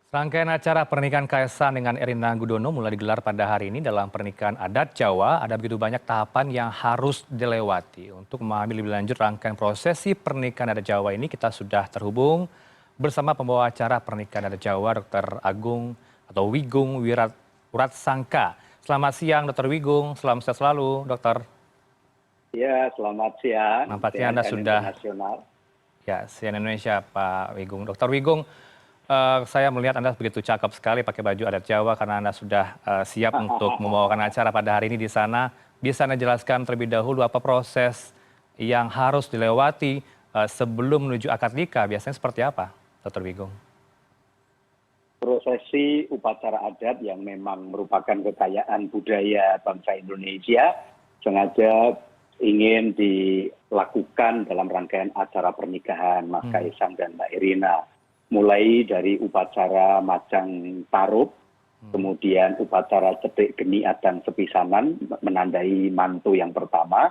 Rangkaian acara pernikahan Kaisang dengan Erina Gudono mulai digelar pada hari ini dalam pernikahan adat Jawa. Ada begitu banyak tahapan yang harus dilewati. Untuk memahami lebih lanjut rangkaian prosesi pernikahan adat Jawa ini, kita sudah terhubung bersama pembawa acara pernikahan adat Jawa, Dr. Agung atau Wigung Wiratsangka. Selamat siang, Dr. Wigung. Selamat siang selalu, Dokter. Ya, selamat siang. Nampaknya Anda CNN sudah, Internasional. ya, CNN Indonesia, Pak Wigung. Dr. Wigung, saya melihat Anda begitu cakep sekali pakai baju adat Jawa karena Anda sudah siap untuk membawakan acara pada hari ini di sana. Bisa Anda jelaskan terlebih dahulu apa proses yang harus dilewati sebelum menuju akad nikah? Biasanya seperti apa, Dr. Wigung? Prosesi upacara adat yang memang merupakan kekayaan budaya bangsa Indonesia sengaja ingin dilakukan dalam rangkaian acara pernikahan Mas Kaisang dan Mbak Erina. Mulai dari upacara Majang Tarub, kemudian upacara Cedik Geni Adang Sepisanan menandai mantu yang pertama,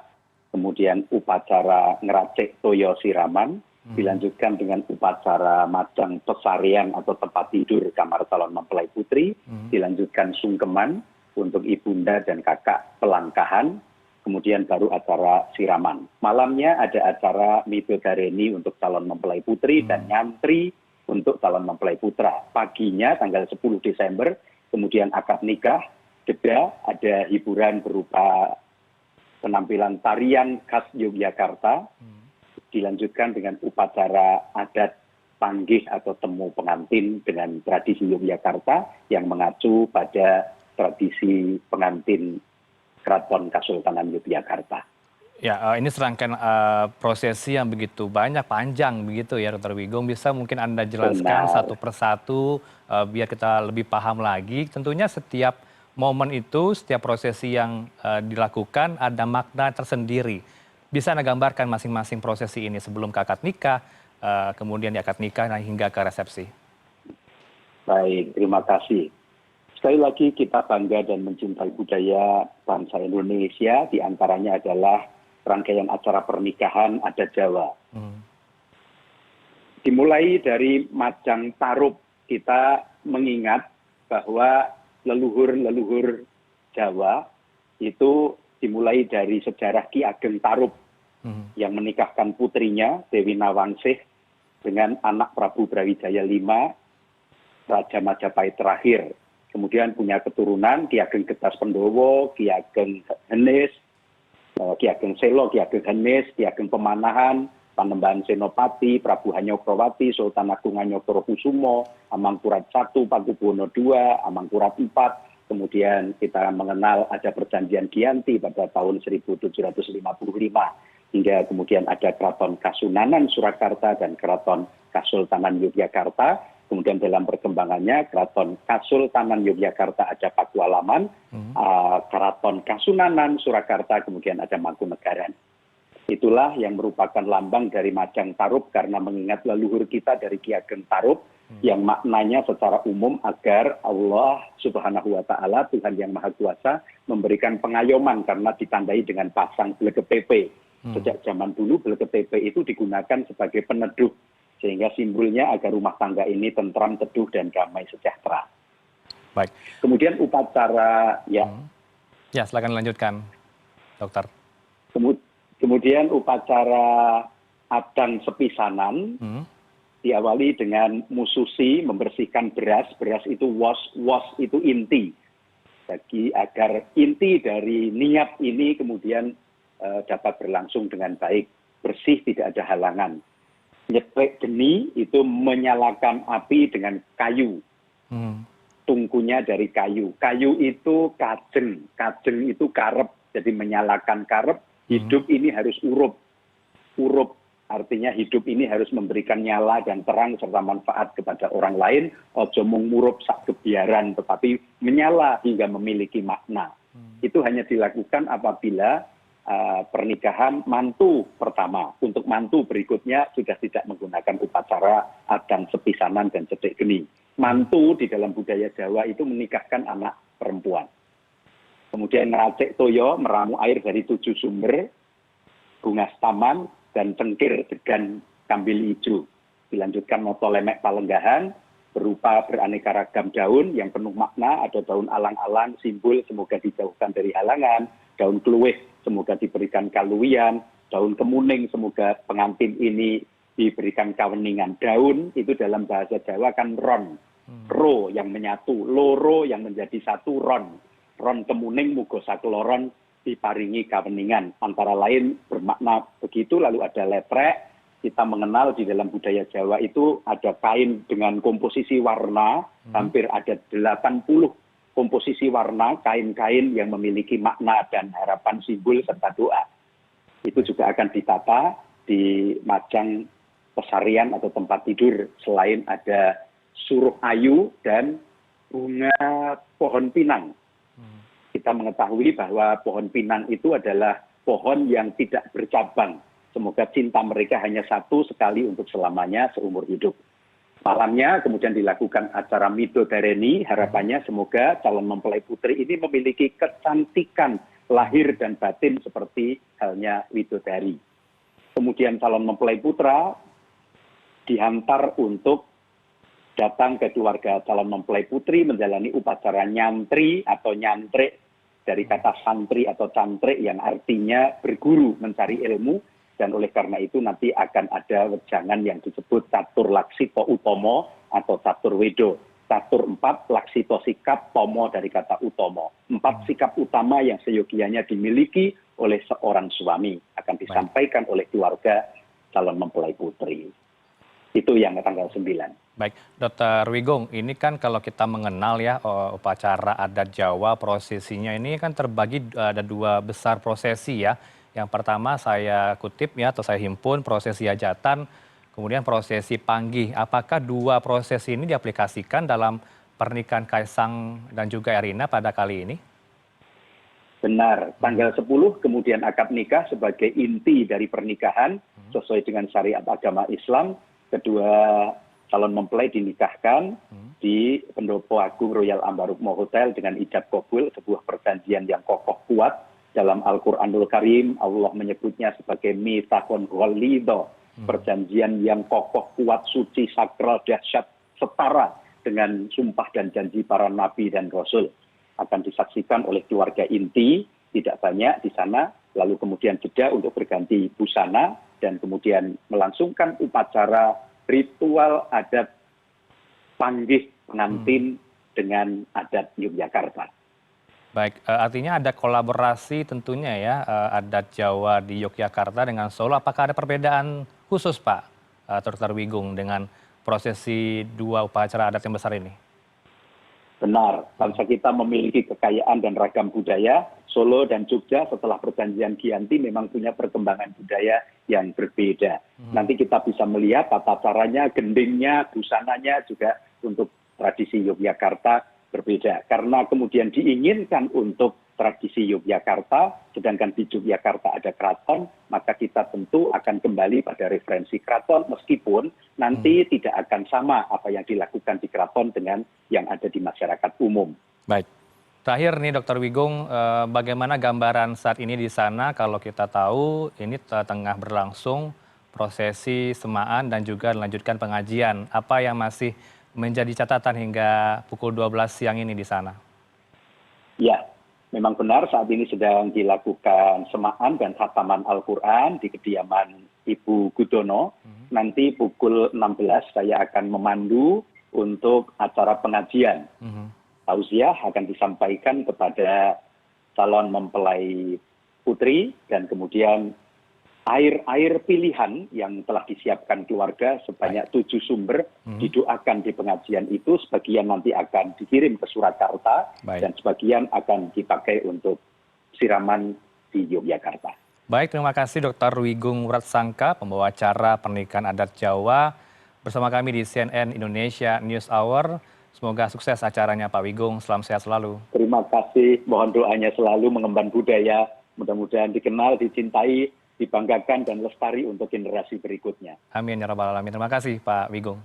kemudian upacara Ngeracik Toyo Siraman, dilanjutkan dengan upacara Majang Pesarian atau tempat tidur kamar calon mempelai putri, dilanjutkan sungkeman untuk ibunda dan kakak pelangkahan, kemudian baru acara siraman. Malamnya ada acara midodareni untuk calon mempelai putri dan nyantri untuk calon mempelai putra. Paginya tanggal 10 Desember, kemudian akad nikah, jeda ada hiburan berupa penampilan tarian khas Yogyakarta, dilanjutkan dengan upacara adat panggih atau temu pengantin dengan tradisi Yogyakarta yang mengacu pada tradisi pengantin Keraton Kasultanan Yogyakarta. Ya, ini serangkaian prosesi yang begitu banyak, panjang begitu ya, Dr. Wigung. Bisa mungkin Anda jelaskan satu persatu biar kita lebih paham lagi. Tentunya setiap momen itu, setiap prosesi yang dilakukan ada makna tersendiri. Bisa Anda gambarkan masing-masing prosesi ini sebelum ke akad nikah, kemudian di akad nikah hingga ke resepsi. Baik, terima kasih. Sekali lagi kita bangga dan mencintai budaya bangsa Indonesia, diantaranya adalah rangkaian acara pernikahan adat Jawa. Dimulai dari Majang Tarub, kita mengingat bahwa leluhur-leluhur Jawa itu dimulai dari sejarah Ki Ageng Tarub yang menikahkan putrinya Dewi Nawangsih dengan anak Prabu Brawijaya V, Raja Majapahit terakhir. Kemudian punya keturunan Ki Ageng Getas Pendowo, Ki Ageng Henis, Ki Ageng Selo, Ki Ageng Henis, Ki Ageng Pemanahan, Panembahan Senopati, Prabu Hanyokrowati, Sultan Agung Hanyokrokusumo, Amangkurat I, Pakubuwono II, Amangkurat IV. Kemudian kita mengenal ada perjanjian Giyanti pada tahun 1755, hingga kemudian ada Keraton Kasunanan Surakarta dan Keraton Kasultanan Yogyakarta. Kemudian dalam perkembangannya Keraton Kasultanan Yogyakarta ada Pakualaman, Keraton Kasunanan Surakarta, kemudian ada Mangkunegaran. Itulah yang merupakan lambang dari Majang Tarub karena mengingat leluhur kita dari Ki Ageng Tarub yang maknanya secara umum agar Allah Subhanahu wa Ta'ala, Tuhan yang Maha Kuasa, memberikan pengayoman karena ditandai dengan pasang Blegepepe. Sejak zaman dulu Blegepepe itu digunakan sebagai peneduh, sehingga simbolnya agar rumah tangga ini tentram, teduh, dan damai sejahtera. Baik. Kemudian upacara, Ya, silakan lanjutkan, Dokter. Kemudian upacara Adang Sepisanan diawali dengan mususi membersihkan beras. Beras itu was itu inti. Jadi agar inti dari niat ini kemudian dapat berlangsung dengan baik, bersih, tidak ada halangan. Nyepek geni itu menyalakan api dengan kayu. Tungkunya dari kayu. Kayu itu kajeng. Kajeng itu karep. Jadi menyalakan karep. Hidup ini harus urup. Urup artinya hidup ini harus memberikan nyala dan terang serta manfaat kepada orang lain. Ojo mengurup sak kebiaran, tetapi menyala hingga memiliki makna. Itu hanya dilakukan apabila pernikahan mantu pertama. Untuk mantu berikutnya sudah tidak menggunakan upacara Adang Sepisanan dan Cedik Geni. Mantu di dalam budaya Jawa itu menikahkan anak perempuan. Kemudian Ngeracik Toyo meramu air dari 7 sumber, bunga taman, dan cengkir degan kambil hijau. Dilanjutkan Moto Lemek Palenggahan, berupa beraneka ragam daun yang penuh makna, ada daun alang-alang, simbol semoga dijauhkan dari halangan, daun keluih semoga diberikan kaluwian, daun kemuning semoga pengantin ini diberikan kaweningan. Daun itu dalam bahasa Jawa kan ron, ro yang menyatu, loro yang menjadi satu, ron. Ron kemuning muga sakloron diparingi kaweningan. Antara lain bermakna begitu. Lalu ada letrek. Kita mengenal di dalam budaya Jawa itu ada kain dengan komposisi warna, hampir ada 80 komposisi warna, kain-kain yang memiliki makna dan harapan, simbol serta doa. Itu juga akan ditata di majang pesarian atau tempat tidur, selain ada suruh ayu dan bunga pohon pinang. Kita mengetahui bahwa pohon pinang itu adalah pohon yang tidak bercabang. Semoga cinta mereka hanya satu sekali untuk selamanya seumur hidup. Malamnya kemudian dilakukan acara midodareni, harapannya semoga calon mempelai putri ini memiliki kecantikan lahir dan batin seperti halnya widodari. Kemudian calon mempelai putra dihantar untuk datang ke keluarga calon mempelai putri menjalani upacara nyantri atau nyantrik, dari kata santri atau cantrik yang artinya berguru, mencari ilmu. Dan oleh karena itu nanti akan ada wejangan yang disebut catur laksito utomo atau catur wedo. Catur 4, laksito sikap, tomo dari kata utomo. 4 sikap utama yang seyogianya dimiliki oleh seorang suami akan disampaikan oleh keluarga calon mempelai putri. Itu yang tanggal 9. Baik, Dr. Wigong, ini kan kalau kita mengenal ya upacara adat Jawa, prosesinya ini kan terbagi ada 2 besar prosesi ya. Yang pertama saya kutip ya atau saya himpun prosesi hajatan, kemudian prosesi panggih. Apakah 2 prosesi ini diaplikasikan dalam pernikahan Kaisang dan juga Erina pada kali ini? Benar, tanggal 10 kemudian akad nikah sebagai inti dari pernikahan sesuai dengan syariat agama Islam. Kedua calon mempelai dinikahkan di Pendopo Agung Royal Ambarukmo Hotel dengan ijab kabul, sebuah perjanjian yang kokoh kuat. Dalam Al-Quranul Karim, Allah menyebutnya sebagai mitsaqon ghalidho, perjanjian yang kokoh, kuat, suci, sakral, dahsyat, setara dengan sumpah dan janji para nabi dan rasul. Akan disaksikan oleh keluarga inti, tidak banyak di sana, lalu kemudian jeda untuk berganti busana, dan kemudian melangsungkan upacara ritual adat panggih pengantin dengan adat Yogyakarta. Baik, artinya ada kolaborasi tentunya ya adat Jawa di Yogyakarta dengan Solo. Apakah ada perbedaan khusus Pak Dr. Wigong dengan prosesi 2 upacara adat yang besar ini? Benar, bangsa kita memiliki kekayaan dan ragam budaya. Solo dan Jogja setelah perjanjian Giyanti memang punya perkembangan budaya yang berbeda. Nanti kita bisa melihat tata caranya, gendingnya, busananya juga untuk tradisi Yogyakarta berbeda. Karena kemudian diinginkan untuk tradisi Yogyakarta, sedangkan di Yogyakarta ada keraton, maka kita tentu akan kembali pada referensi keraton, meskipun nanti tidak akan sama apa yang dilakukan di keraton dengan yang ada di masyarakat umum. Baik. Terakhir nih Dr. Wigong, bagaimana gambaran saat ini di sana? Kalau kita tahu ini tengah berlangsung prosesi semaan dan juga dilanjutkan pengajian. Apa yang masih menjadi catatan hingga pukul 12 siang ini di sana? Ya, memang benar saat ini sedang dilakukan semaan dan khataman Al-Quran di kediaman Ibu Gudono. Nanti pukul 16 saya akan memandu untuk acara pengajian. Tausiah akan disampaikan kepada calon mempelai putri dan kemudian air pilihan yang telah disiapkan keluarga sebanyak 7 sumber didoakan di pengajian itu. Sebagian nanti akan dikirim ke Surakarta dan sebagian akan dipakai untuk siraman di Yogyakarta. Baik, terima kasih Dr. Wigong Wratsangka, pembawa acara pernikahan adat Jawa bersama kami di CNN Indonesia News Hour. Semoga sukses acaranya Pak Wigong, selamat sehat selalu. Terima kasih, mohon doanya selalu mengemban budaya, mudah-mudahan dikenal, dicintai, dibanggakan dan lestari untuk generasi berikutnya. Amin ya rabbal alamin. Terima kasih Pak Wigong.